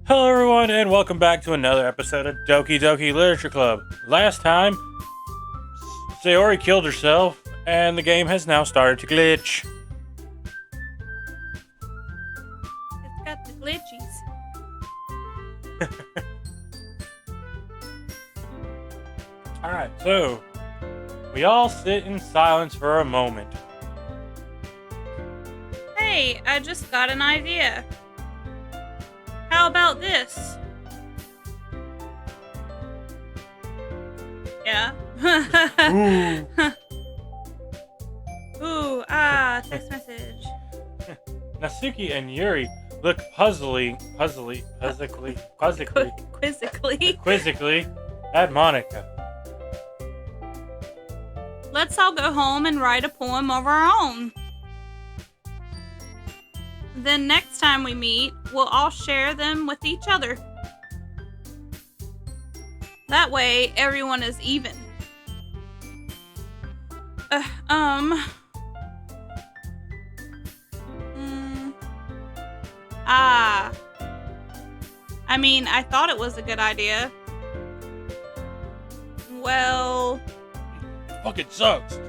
Hello everyone and welcome back to another episode of Doki-Doki Literature Club. Last time, Sayori killed herself and the game has now started to glitch. It's got the glitchies. Alright, so we all sit in silence for a moment. Hey, I just got an idea. How about this? Yeah. Ooh, text message. Natsuki and Yuri look puzzily Quizzically. at Monica. Let's all go home and write a poem of our own. Then next time we meet, we'll all share them with each other. That way, everyone is even. I thought it was a good idea. Well, It fucking sucks.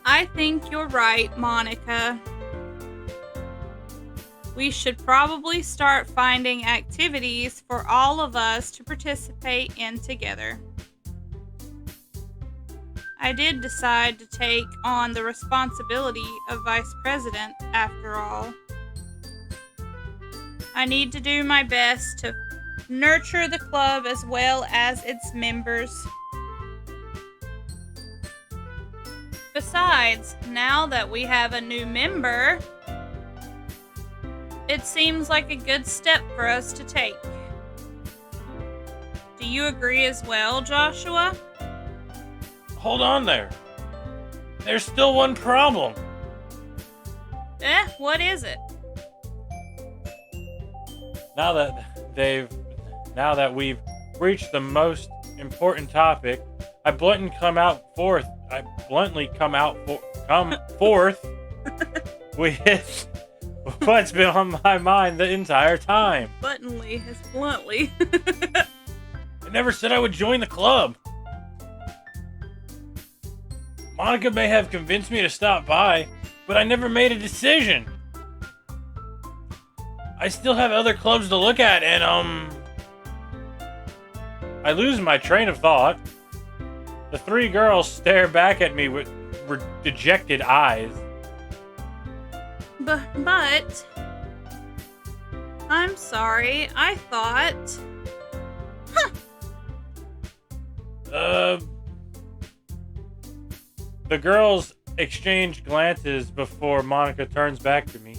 I think you're right, Monica. We should probably start finding activities for all of us to participate in together. I did decide to take on the responsibility of vice president after all. I need to do my best to nurture the club as well as its members. Besides, now that we have a new member, it seems like a good step for us to take. Do you agree as well, Joshua? Hold on there. There's still one problem. What is it? Now that we've reached the most important topic, I bluntly come forth with what's been on my mind the entire time. Bluntly is bluntly. I never said I would join the club. Monica may have convinced me to stop by, but I never made a decision. I still have other clubs to look at, and I lose my train of thought. The three girls stare back at me with dejected eyes. But, I'm sorry, I thought... The girls exchange glances before Monica turns back to me.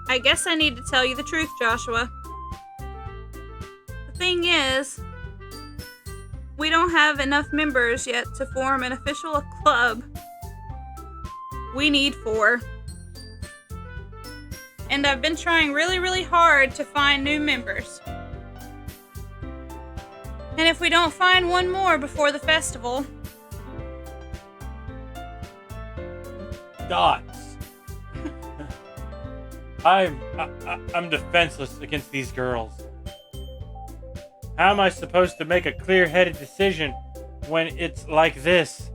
I guess I need to tell you the truth, Joshua. The thing is, we don't have enough members yet to form an official club. We need 4. And I've been trying really, really hard to find new members. And if we don't find one more before the festival... Dots. I'm defenseless against these girls. How am I supposed to make a clear-headed decision when it's like this?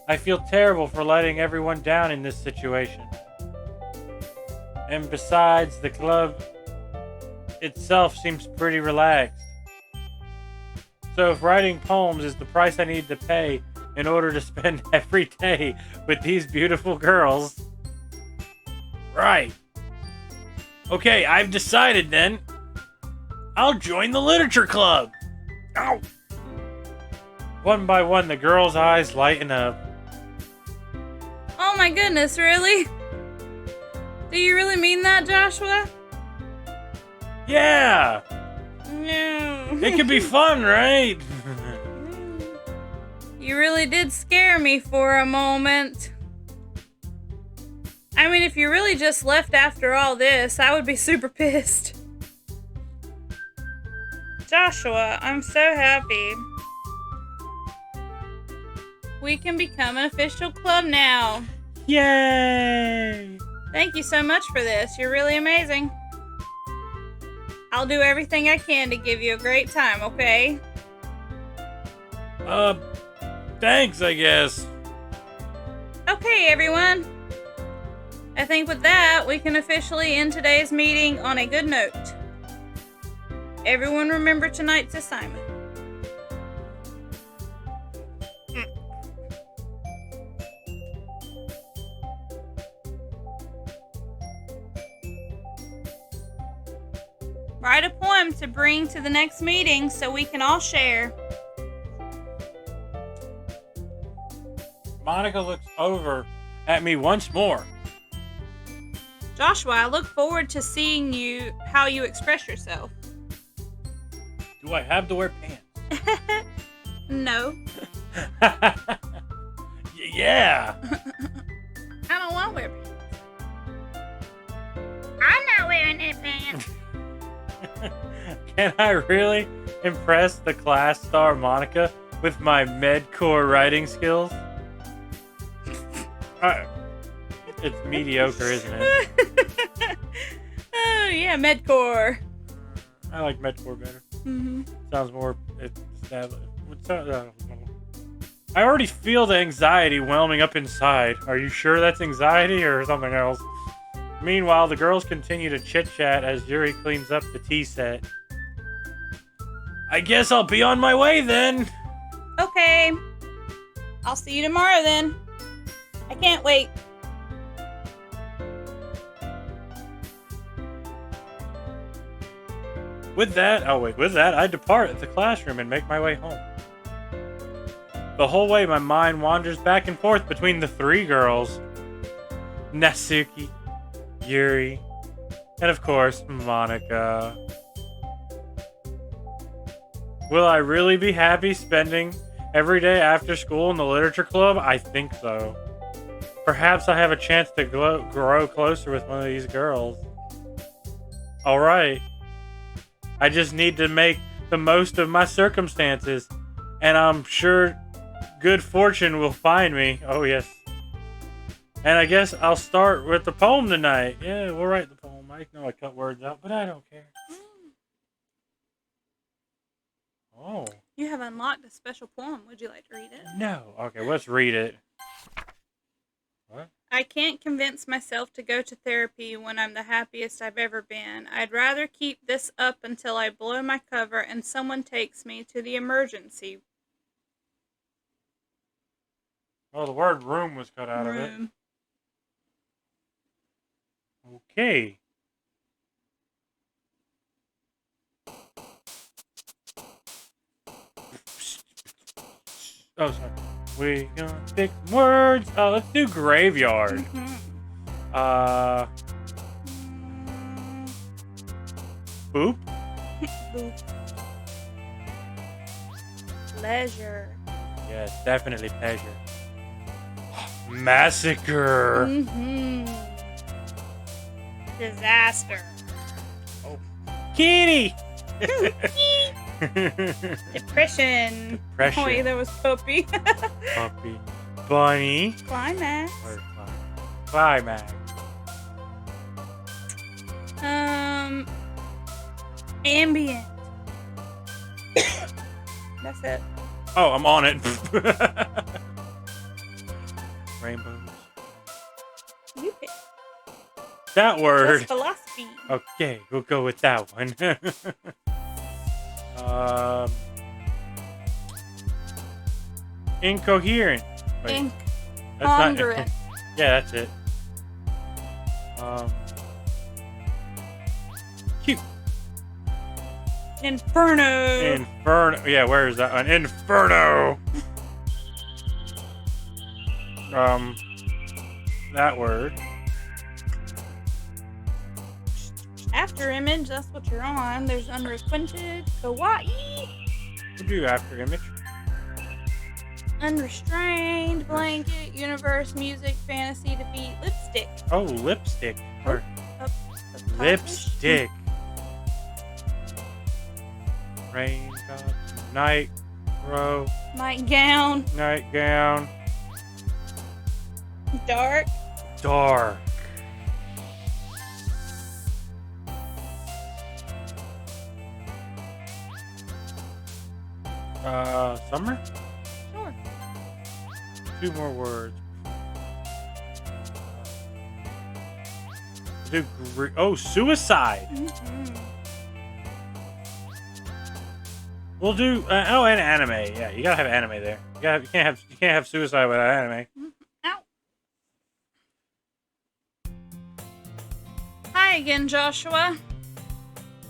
I feel terrible for letting everyone down in this situation. And besides, the club itself seems pretty relaxed. So if writing poems is the price I need to pay in order to spend every day with these beautiful girls... Right. Okay, I've decided then. I'll join the literature club. Ow! One by one, the girls' eyes lighten up. Oh my goodness, really? Do you really mean that, Joshua? Yeah! No. It could be fun, right? You really did scare me for a moment. I mean, if you really just left after all this, I would be super pissed. Joshua, I'm so happy. We can become an official club now. Yay! Thank you so much for this. You're really amazing. I'll do everything I can to give you a great time, okay? Thanks, I guess. Okay, everyone. I think with that, we can officially end today's meeting on a good note. Everyone remember tonight's assignment. Write a poem to bring to the next meeting so we can all share. Monica looks over at me once more. Joshua, I look forward to seeing how you express yourself. Do I have to wear pants? No. Yeah. I don't want to wear pants. I'm not wearing any pants. Can I really impress the class star Monica with my medcore writing skills? It's mediocre, isn't it? Oh, yeah, Medcore. I like medcore better. Mm-hmm. Sounds more established. I already feel the anxiety whelming up inside. Are you sure that's anxiety or something else? Meanwhile, the girls continue to chit-chat as Yuri cleans up the tea set. I guess I'll be on my way then. Okay. I'll see you tomorrow then. I can't wait. With that, I depart the classroom and make my way home. The whole way, my mind wanders back and forth between the three girls. Natsuki, Yuri, and of course, Monica. Will I really be happy spending every day after school in the literature club? I think so. Perhaps I have a chance to grow closer with one of these girls. Alright. I just need to make the most of my circumstances, and I'm sure good fortune will find me. Oh, yes. And I guess I'll start with the poem tonight. Yeah, we'll write the poem. I know I cut words out, but I don't care. Oh. You have unlocked a special poem. Would you like to read it? No. Okay, let's read it. What? I can't convince myself to go to therapy when I'm the happiest I've ever been. I'd rather keep this up until I blow my cover and someone takes me to the emergency Oh, the word room was cut out of it. room. Okay. Oh, sorry. We gonna pick some words. Let's do graveyard. Boop. Boop. Pleasure. Yes, definitely pleasure. Massacre. Disaster. Oh. Kitty. Depression. Depression. Oh, yeah, that was puppy. Puppy. Bunny. Climax. Or climax. Ambient. That's it. Oh, I'm on it. Rainbows. You pick. That word. Just philosophy. Okay, we'll go with that one. Incoherent. Wait, Incongruent. yeah, that's it. Cute. Inferno. Inferno. Yeah, where is that one? Inferno. That word. After image, that's what you're on. There's unrequited, kawaii, We'll do after image. unrestrained, blanket, universe, music, fantasy, defeat, lipstick. Oh, lipstick. Or Publish. lipstick. Raindrops. Night. Row. Nightgown. Nightgown. Dark. Dark. Summer? Sure. 2 more words. Do suicide. We'll do and anime. Yeah, you gotta have anime there. You can't have suicide without anime. Ow. Hi again, Joshua.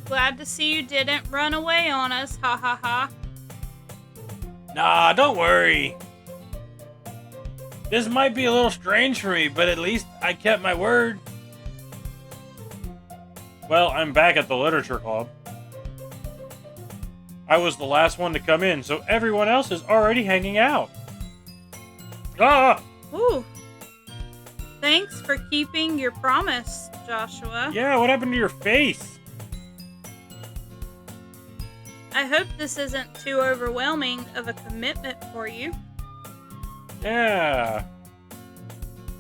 Glad to see you didn't run away on us. Ha ha ha. Nah, don't worry. This might be a little strange for me, but at least I kept my word. Well, I'm back at the literature club. I was the last one to come in, so everyone else is already hanging out. Ah! Ooh. Thanks for keeping your promise, Joshua. Yeah, what happened to your face? I hope this isn't too overwhelming of a commitment for you. Yeah.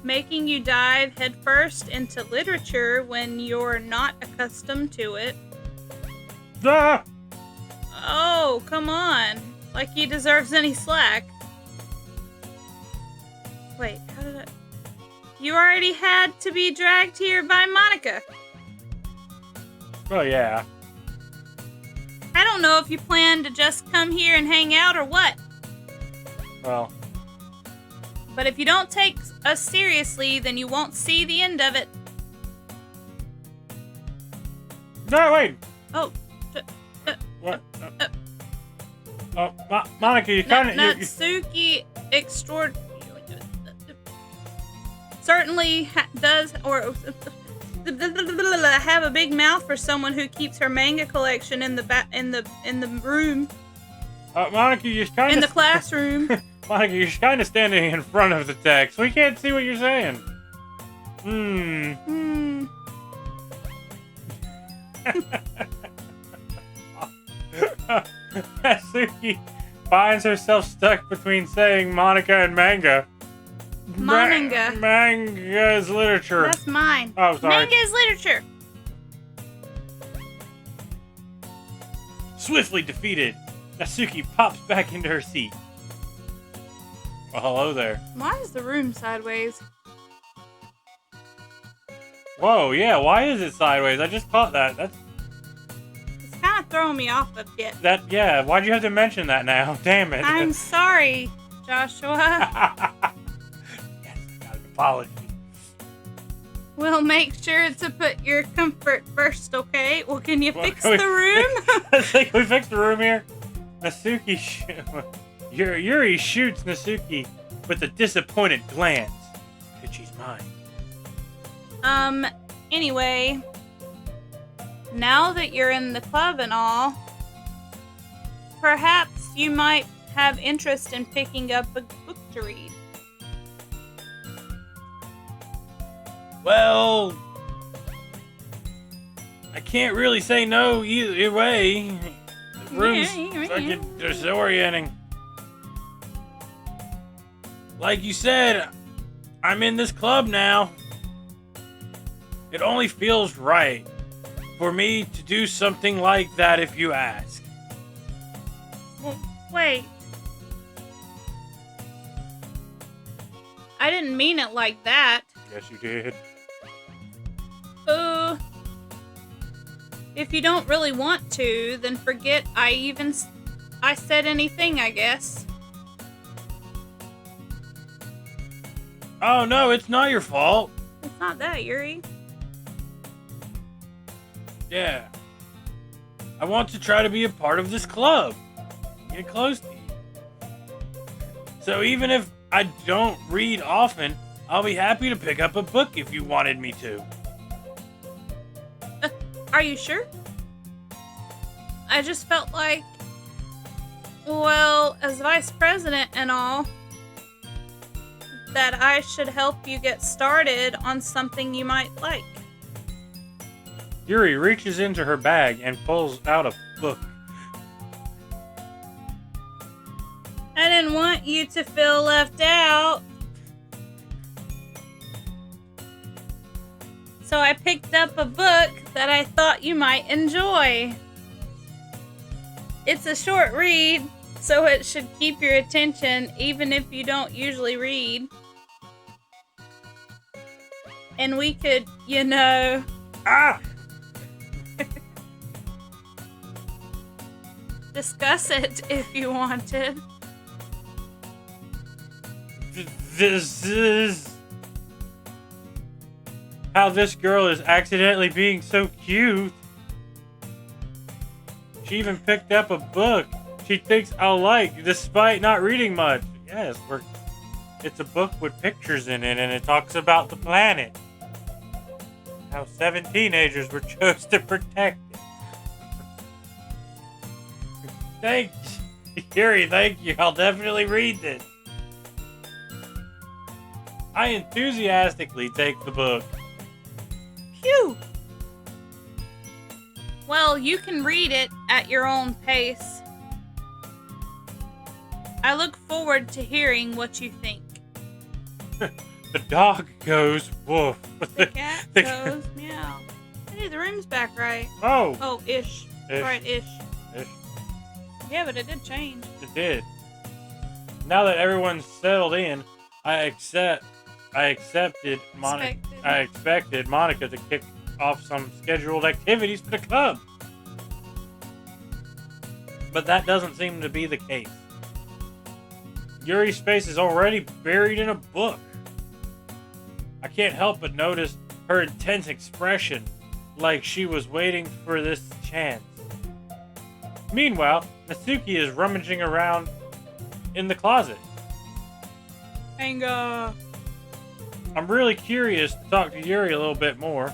Making you dive headfirst into literature when you're not accustomed to it. Ah! Oh, come on. Like he deserves any slack. Wait, how did I... You already had to be dragged here by Monica. Oh, yeah. I don't know if you plan to just come here and hang out or what. Well. But if you don't take us seriously, then you won't see the end of it. No, wait. Oh. What? Monica, you kind of... Natsuki certainly does, or have a big mouth for someone who keeps her manga collection in the room. Monica, you're kind of... In the classroom. Monica, you're kind of standing in front of the text. We can't see what you're saying. Natsuki finds herself stuck between saying Monica and manga. Manga. Manga is literature. That's mine. Oh, sorry. Manga is literature. Swiftly defeated, Natsuki pops back into her seat. Well, hello there. Why is the room sideways? Whoa, yeah, why is it sideways? I just caught that. It's kind of throwing me off a bit. Yeah, why'd you have to mention that now? Damn it. I'm sorry, Joshua. Yes, I got an apology. We'll make sure to put your comfort first, okay? Well, can you fix the room? I think we fixed the room here. Natsuki, Yuri shoots Natsuki with a disappointed glance. But she's mine. Anyway, now that you're in the club and all, perhaps you might have interest in picking up a book to read. Well, I can't really say no either way. The room's fucking disorienting. Like you said, I'm in this club now. It only feels right for me to do something like that if you ask. Well, wait. I didn't mean it like that. Yes, you did. If you don't really want to, then forget I said anything, I guess. Oh, no, it's not your fault. It's not that, Yuri. Yeah. I want to try to be a part of this club. Get close to you. So even if I don't read often, I'll be happy to pick up a book if you wanted me to. Are you sure? I just felt like, well, as vice president and all, that I should help you get started on something you might like. Yuri reaches into her bag and pulls out a book. I didn't want you to feel left out. So I picked up a book that I thought you might enjoy. It's a short read, So it should keep your attention even if you don't usually read. And we could, Ah! discuss it if you wanted. This is how this girl is accidentally being so cute. She even picked up a book she thinks I'll like, despite not reading much. Yes, it's a book with pictures in it, and it talks about the planet. How 7 teenagers were chose to protect it. Thank you, Yuri, thank you. I'll definitely read this. I enthusiastically take the book. Phew! Well, you can read it at your own pace. I look forward to hearing what you think. The dog goes woof. The cat goes meow. Hey, the room's back right. Oh. Oh, ish. Ish. Right, ish. Ish. Yeah, but it did change. It did. Now that everyone's settled in, I expected Monica to kick off some scheduled activities for the club. But that doesn't seem to be the case. Yuri's face is already buried in a book. I can't help but notice her intense expression, like she was waiting for this chance. Meanwhile, Natsuki is rummaging around in the closet. Anger. I'm really curious to talk to Yuri a little bit more.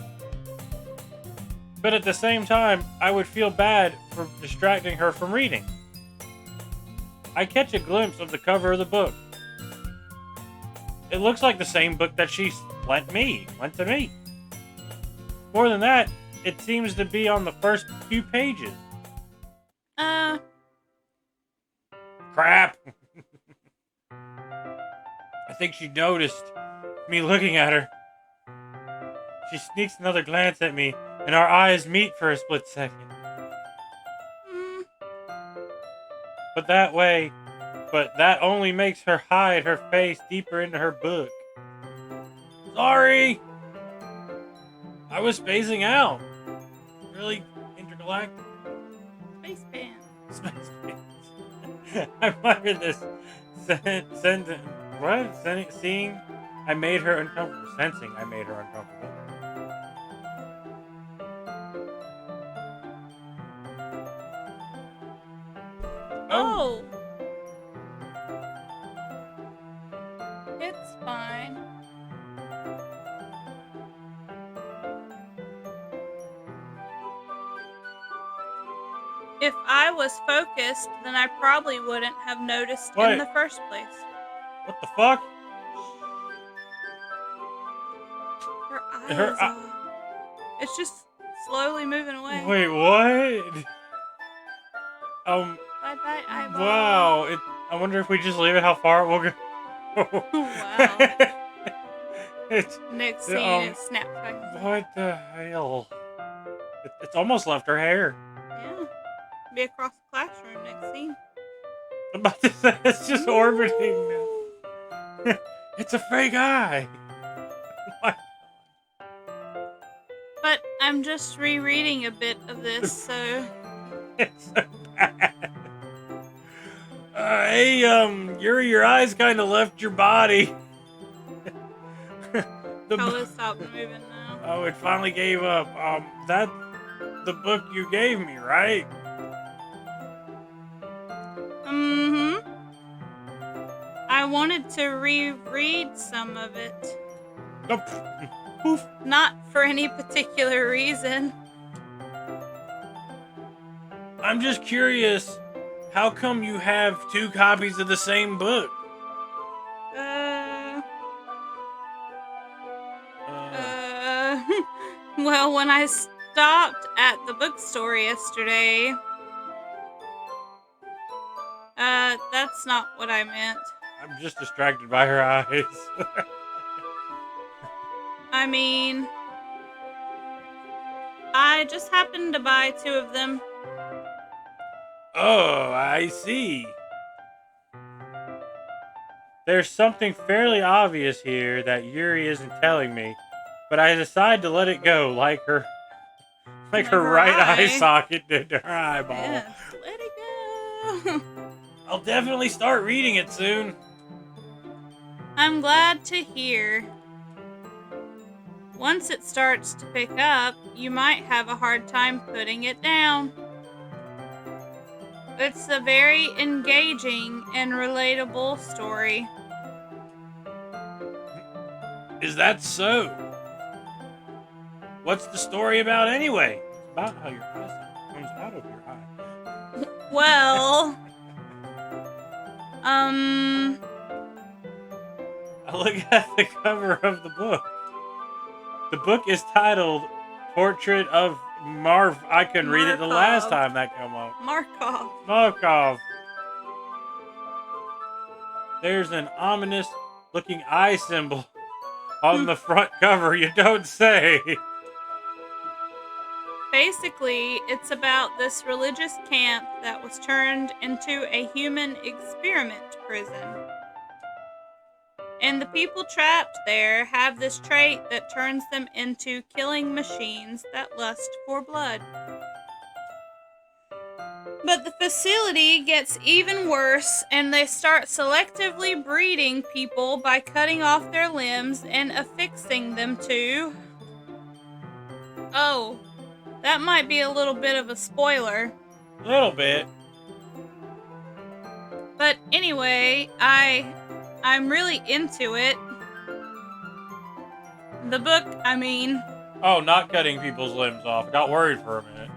But at the same time, I would feel bad for distracting her from reading. I catch a glimpse of the cover of the book. It looks like the same book that she lent to me. More than that, it seems to be on the first few pages. Crap! I think she noticed me looking at her. She sneaks another glance at me, and our eyes meet for a split second. But that only makes her hide her face deeper into her book. Sorry! I was spacing out. Really intergalactic. Space band. Space bands. I admire this sentence. What? Seeing I made her uncomfortable. Sensing I made her uncomfortable. Oh! It's fine. If I was focused, then I probably wouldn't have noticed What? in the first place. What the fuck? Her eyes. Her It's just slowly moving away. Wait, what? Bye bye eyeball. Wow. I wonder if we just leave it, how far it will go. Wow. It's, Next scene, it snaps back. what the hell? It's almost left her hair. Yeah. Be across the classroom next scene. I'm about to say, it's just orbiting now. It's a fake eye. My But I'm just rereading a bit of this, so... It's so bad. Hey, Yuri, your eyes kind of left your body. Oh, it stopped moving now. Oh, it finally gave up. That's the book you gave me, right? Mm-hmm. I wanted to reread some of it. Poof. Not for any particular reason. I'm just curious, how come you have 2 copies of the same book? Well, when I stopped at the bookstore yesterday, that's not what I meant. I'm just distracted by her eyes. I mean, I just happened to buy 2 of them. Oh, I see. There's something fairly obvious here that Yuri isn't telling me, but I decide to let it go, like her her right eye eye. socket did to her eyeball. Yes, let it go. I'll definitely start reading it soon. I'm glad to hear. Once it starts to pick up, you might have a hard time putting it down. It's a very engaging and relatable story. Is that so? What's the story about anyway? It's about how your eyesight comes out of your eye. Well, I look at the cover of the book. The book is titled Portrait of Marv. I couldn't read it the last Markov. time that came up. Markov. Markov. There's an ominous looking eye symbol on the front cover. You don't say. Basically, it's about this religious camp that was turned into a human experiment prison. And the people trapped there have this trait that turns them into killing machines that lust for blood. But the facility gets even worse, and they start selectively breeding people by cutting off their limbs and affixing them to... Oh, that might be a little bit of a spoiler. A little bit. But anyway, I'm really into it. The book, I mean. Oh, not cutting people's limbs off. I got worried for a minute.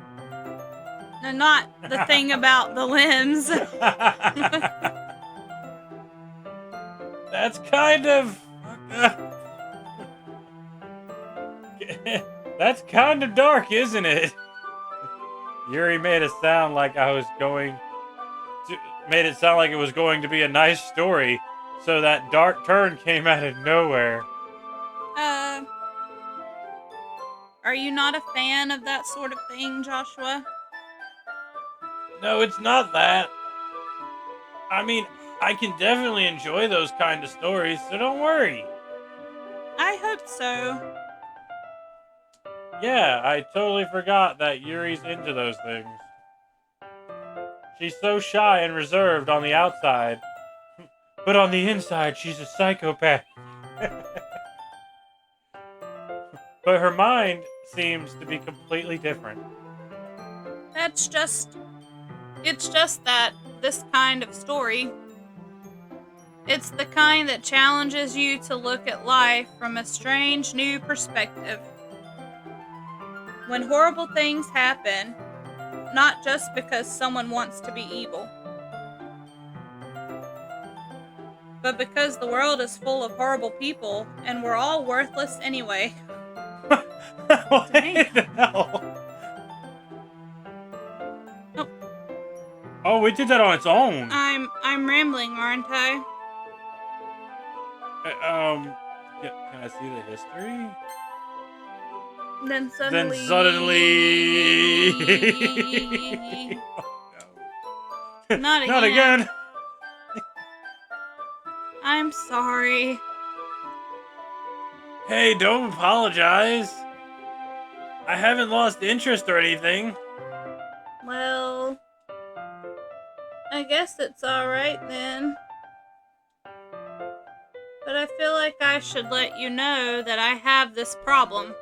No, not the thing about the limbs. That's kind of... That's kind of dark, isn't it? Yuri made it sound like made it sound like it was going to be a nice story, so that dark turn came out of nowhere. Are you not a fan of that sort of thing, Joshua? No, it's not that. I mean, I can definitely enjoy those kind of stories, so don't worry. I hope so. Yeah, I totally forgot that Yuri's into those things. She's so shy and reserved on the outside, but on the inside, she's a psychopath. But her mind seems to be completely different. It's just that this kind of story. It's the kind that challenges you to look at life from a strange new perspective. When horrible things happen, not just because someone wants to be evil, but because the world is full of horrible people and we're all worthless anyway. What the hell? Oh. Oh, we did that on its own. I'm rambling, aren't I? Can I see the history? Then suddenly... Oh, no. Not again. Not again. I'm sorry. Hey, don't apologize. I haven't lost interest or anything. Well, I guess it's alright then. But I feel like I should let you know that I have this problem.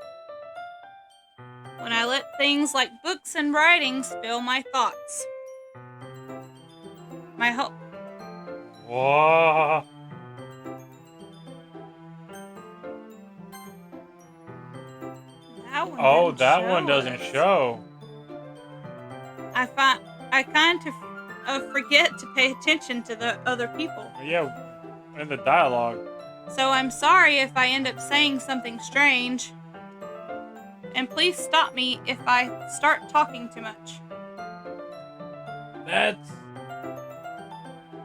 When I let things like books and writings fill my thoughts. My hope. Whoa. That one doesn't show. I kind of forget to pay attention to the other people. Yeah, in the dialogue. So I'm sorry if I end up saying something strange. And please stop me if I start talking too much. I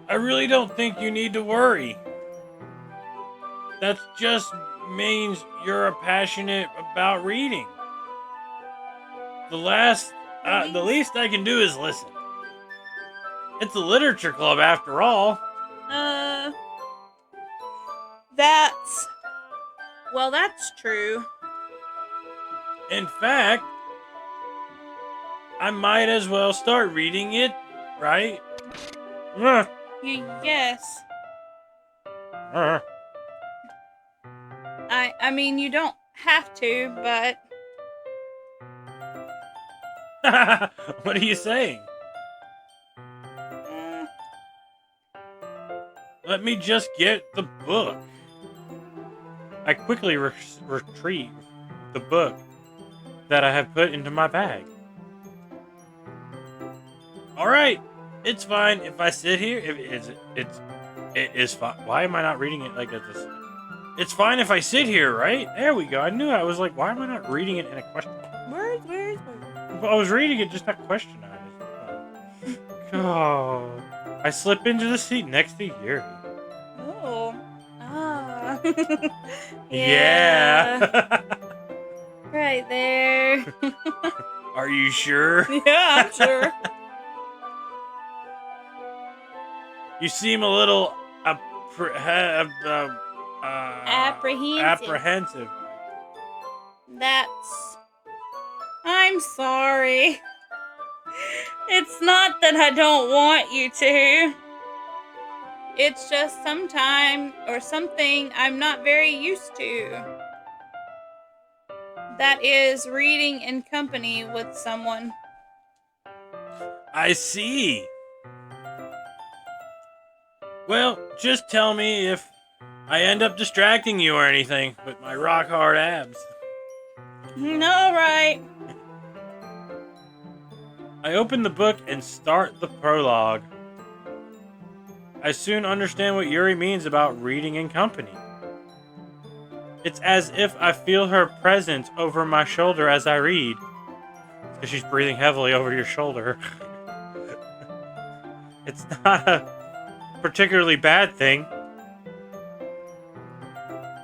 really don't think you need to worry. That just means you're passionate about reading. The least I can do is listen. It's a literature club after all. That's true. In fact, I might as well start reading it, right? Yes. I mean, you don't have to, but What are you saying? uh, Let me just get the book. I quickly retrieve the book that I have put into my bag. All right, it's fine if I sit here. It is fine. Why am I not reading it like this? It's fine if I sit here, right? There we go. I knew I was like, why am I not reading it in a question? Words. Well, I was reading it just not questionized. Oh, I slip into the seat next to Yuri. Oh. Ah. Yeah. Right there. Are you sure? Yeah, I'm sure. You seem a little apprehensive. I'm sorry. It's not that I don't want you to. It's just something I'm not very used to. That is reading in company with someone. I see. Well, just tell me if I end up distracting you or anything with my rock hard abs. All right. I open the book and start the prologue. I soon understand what Yuri means about reading in company. It's as if I feel her presence over my shoulder as I read. Because she's breathing heavily over your shoulder. It's not a particularly bad thing.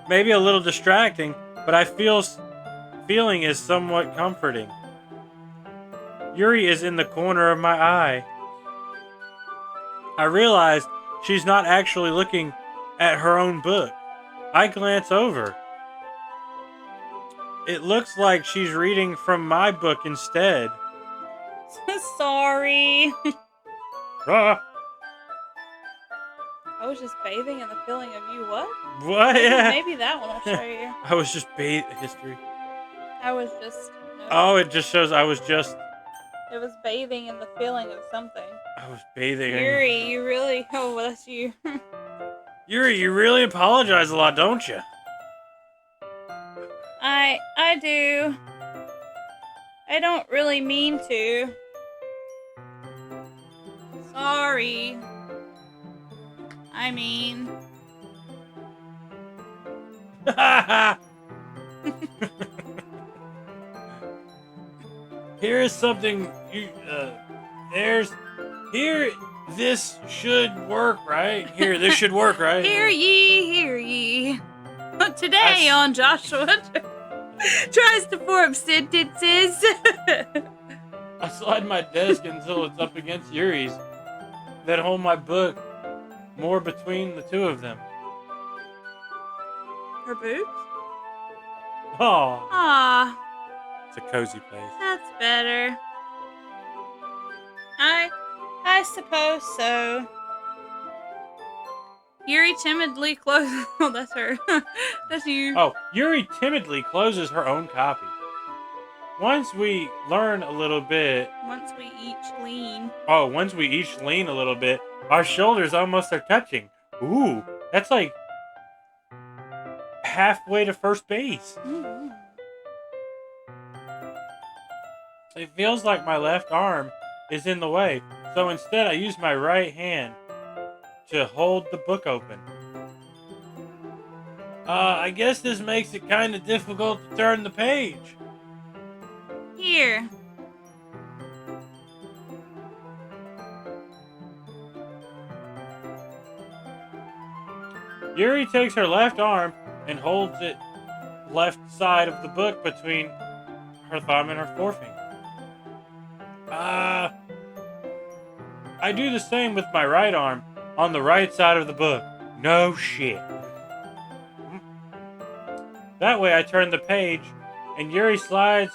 Maybe a little distracting, but I feeling is somewhat comforting. Yuri is in the corner of my eye. I realize she's not actually looking at her own book. I glance over. It looks like she's reading from my book instead. Sorry. Ah, I was just bathing in the feeling of you. What? what? Maybe that one will show you. I was just history. I was just. No, Oh, it just shows I was just. It was bathing in the feeling of something. I was bathing. Yuri, you really. Oh, that's you. Yuri, you really apologize a lot, don't you? I do. I don't really mean to. Sorry. I mean. Here is something you. This should work, right? Here, this should work, right? Hear ye. Today on Joshua tries to form sentences. I slide my desk until it's up against Yuri's. Then hold my book more between the two of them. Her boobs? Oh, Ah, it's a cozy place. that's better. I suppose so. Yuri timidly closes. Oh, that's her. That's you. Oh, Yuri timidly closes her own copy. Once we learn a little bit. Once we each lean a little bit, our shoulders almost are touching. Ooh, that's like halfway to first base. Mm-hmm. It feels like my left arm is in the way, so instead I use my right hand to hold the book open. I guess this makes it kind of difficult to turn the page. Here. Yuri takes her left arm and holds it left side of the book between her thumb and her forefinger. I do the same with my right arm on the right side of the book. No shit. That way I turn the page, and Yuri slides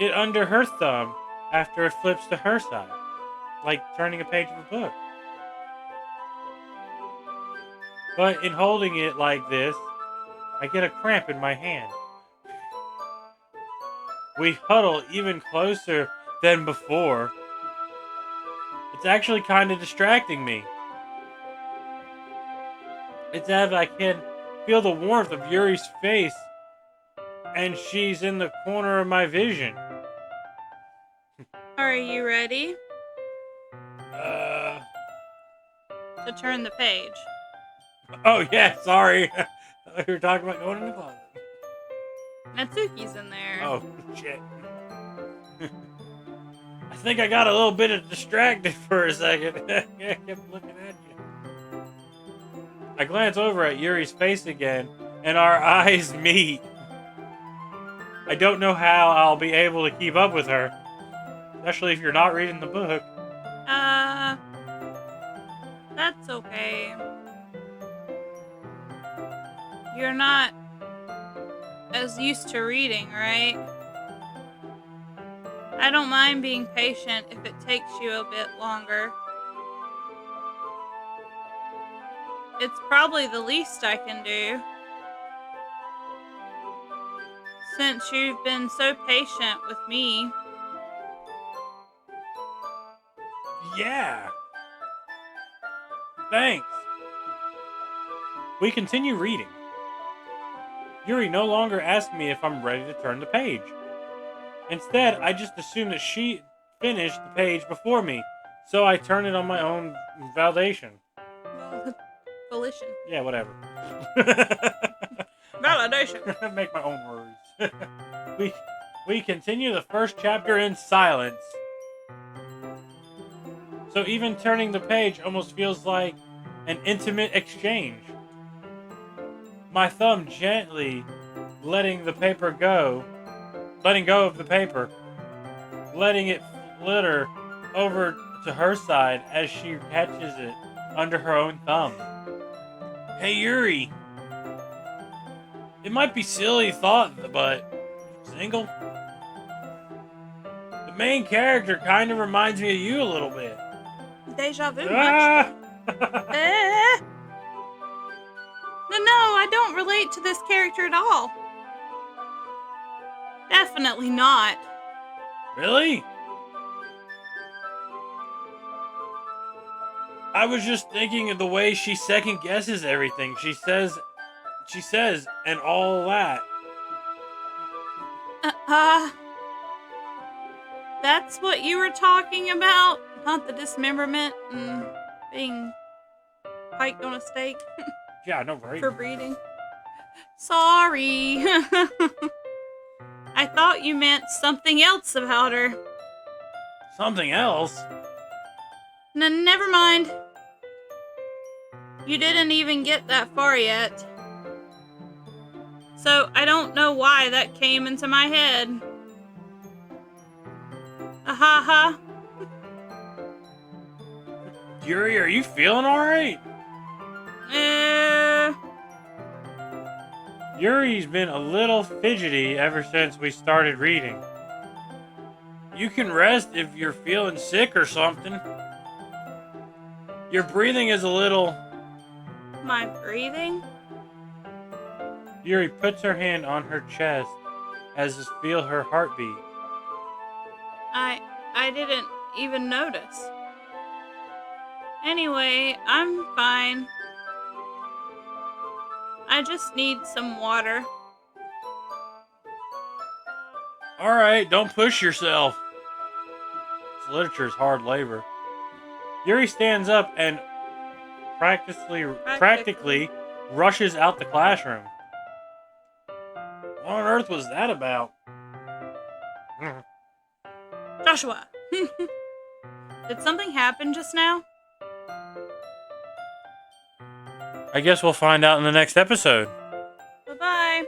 it under her thumb after it flips to her side, like turning a page of a book. But in holding it like this, I get a cramp in my hand. We huddle even closer than before. It's actually kind of distracting me. It's as if I can feel the warmth of Yuri's face, and she's in the corner of my vision. Are you ready Uh. to turn the page? Oh, yeah, sorry. I thought we were talking about going in the closet. Natsuki's in there. Oh, shit. I think I got a little bit of distracted for a second. I kept looking at you. I glance over at Yuri's face again, and our eyes meet. I don't know how I'll be able to keep up with her, especially if you're not reading the book. That's okay. You're not as used to reading, right? I don't mind being patient if it takes you a bit longer. It's probably the least I can do. Since you've been so patient with me. Yeah. Thanks. We continue reading. Yuri no longer asks me if I'm ready to turn the page. Instead, I just assume that she finished the page before me, so I turn it on my own validation. Volition. Yeah, whatever. Validation. Make my own words. We continue the first chapter in silence. So even turning the page almost feels like an intimate exchange. My thumb gently letting go of the paper, letting it flitter over to her side as she catches it under her own thumb. Hey Yuri, it might be silly thought, but single? The main character kind of reminds me of you a little bit. Deja vu Ah! much. No, I don't relate to this character at all. Definitely not. Really? I was just thinking of the way she second guesses everything. She says, and all that. That's what you were talking about? Not the dismemberment and being piked on a stake? Yeah, no, right? For breeding. Sorry. I thought you meant something else about her. Something else? Never mind. You didn't even get that far yet. So I don't know why that came into my head. Ha. Yuri, are you feeling alright? Yuri's been a little fidgety ever since we started reading. You can rest if you're feeling sick or something. Your breathing is a little... My breathing? Yuri puts her hand on her chest as to feel her heartbeat. I didn't even notice. Anyway, I'm fine. I just need some water. Alright, don't push yourself. This literature is hard labor. Yuri stands up and practically rushes out the classroom. What on earth was that about? Joshua! Did something happen just now? I guess we'll find out in the next episode. Bye-bye.